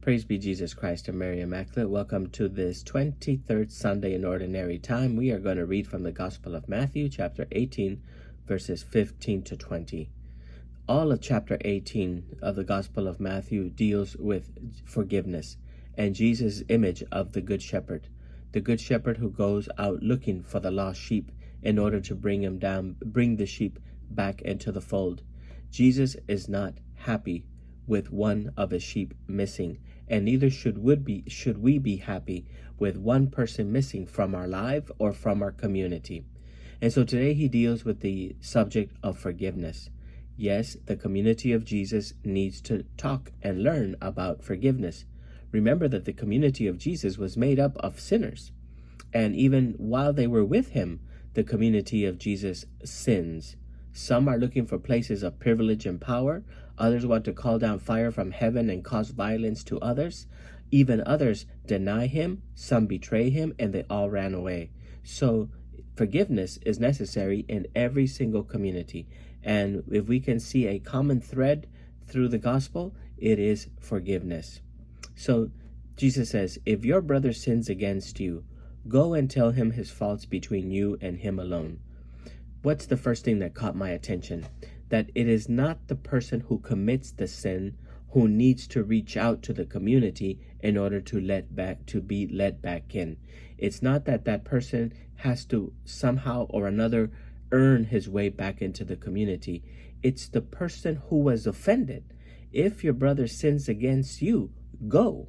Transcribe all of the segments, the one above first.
Praise be Jesus Christ and Mary Immaculate. Welcome to this 23rd Sunday in Ordinary Time. We are going to read from the Gospel of Matthew, chapter 18, verses 15 to 20. All of chapter 18 of the Gospel of Matthew deals with forgiveness and Jesus' image of the Good Shepherd who goes out looking for the lost sheep in order to bring the sheep back into the fold. Jesus is not happy with one of his sheep missing, and neither should we be happy with one person missing from our life or from our community. And so today he deals with the subject of forgiveness. Yes, the community of Jesus needs to talk and learn about forgiveness. Remember that the community of Jesus was made up of sinners, and even while they were with him, the community of Jesus sins. Some are looking for places of privilege and power. Others want to call down fire from heaven and cause violence to others. Even others deny him. Some betray him, and they all ran away. So forgiveness is necessary in every single community. And if we can see a common thread through the gospel, it is forgiveness. So Jesus says, if your brother sins against you, go and tell him his faults between you and him alone. What's the first thing that caught my attention? That it is not the person who commits the sin who needs to reach out to the community in order to be let back in. It's not that that person has to somehow or another earn his way back into the community. It's the person who was offended. If your brother sins against you, go.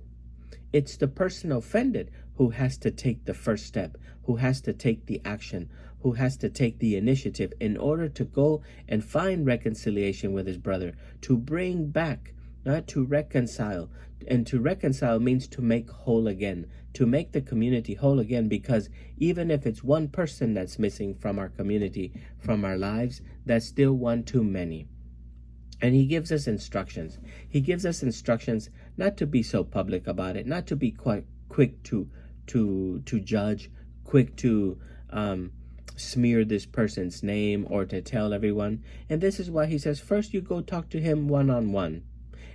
It's the person offended who has to take the first step, who has to take the action, who has to take the initiative in order to go and find reconciliation with his brother, to bring back, not to reconcile. And to reconcile means to make whole again, to make the community whole again, because even if it's one person that's missing from our community, from our lives, that's still one too many. And he gives us instructions. He gives us instructions not to be so public about it, not to be quite quick to judge, quick to smear this person's name or to tell everyone. And this is why he says, first you go talk to him one-on-one.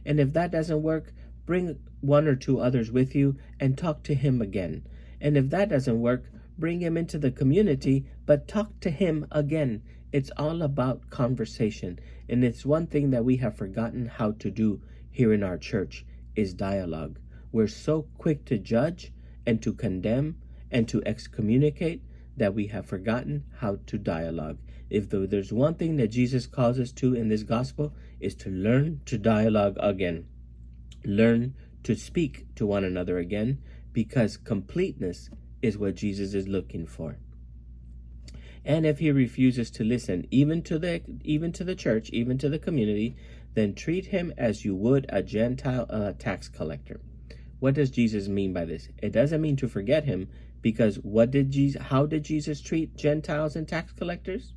And if that doesn't work, bring one or two others with you and talk to him again. And if that doesn't work, bring him into the community, but talk to him again. It's all about conversation. And it's one thing that we have forgotten how to do here in our church is dialogue. We're so quick to judge and to condemn and to excommunicate that we have forgotten how to dialogue. If there's one thing that Jesus calls us to in this gospel, is to learn to dialogue again. Learn to speak to one another again, because completeness is what Jesus is looking for. And if he refuses to listen, even to the church, even to the community, then treat him as you would a Gentile tax collector. What does Jesus mean by this? It doesn't mean to forget him, because how did Jesus treat Gentiles and tax collectors?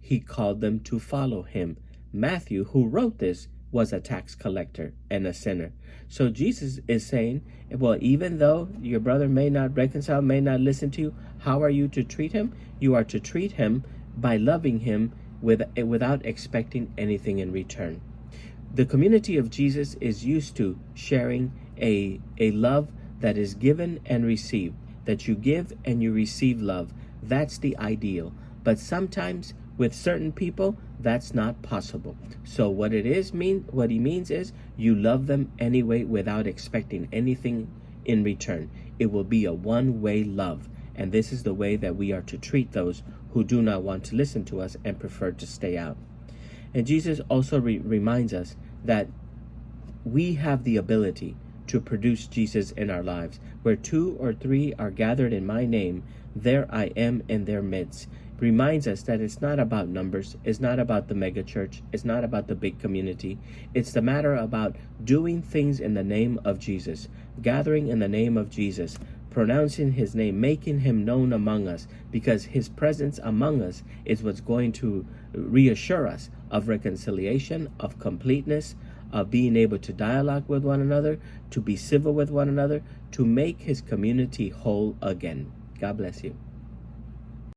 He called them to follow him. Mathew, who wrote this, was a tax collector and a sinner. So Jesus is saying, well, even though your brother may not reconcile, may not listen to you, how are you to treat him? You are to treat him by loving him without expecting anything in return. The community of Jesus is used to sharing a love that is given and received, that you give and you receive love. That's the ideal. But sometimes with certain people, that's not possible. So what he means is you love them anyway without expecting anything in return. It will be a one-way love. And this is the way that we are to treat those who do not want to listen to us and prefer to stay out. And Jesus also reminds us that we have the ability to produce Jesus in our lives. Where 2 or 3 are gathered in my name, there I am in their midst. Reminds us that it's not about numbers, it's not about the mega church, it's not about the big community. It's the matter about doing things in the name of Jesus, gathering in the name of Jesus, pronouncing his name, making him known among us, because his presence among us is what's going to reassure us of reconciliation, of completeness, of being able to dialogue with one another, to be civil with one another, to make his community whole again. God bless you.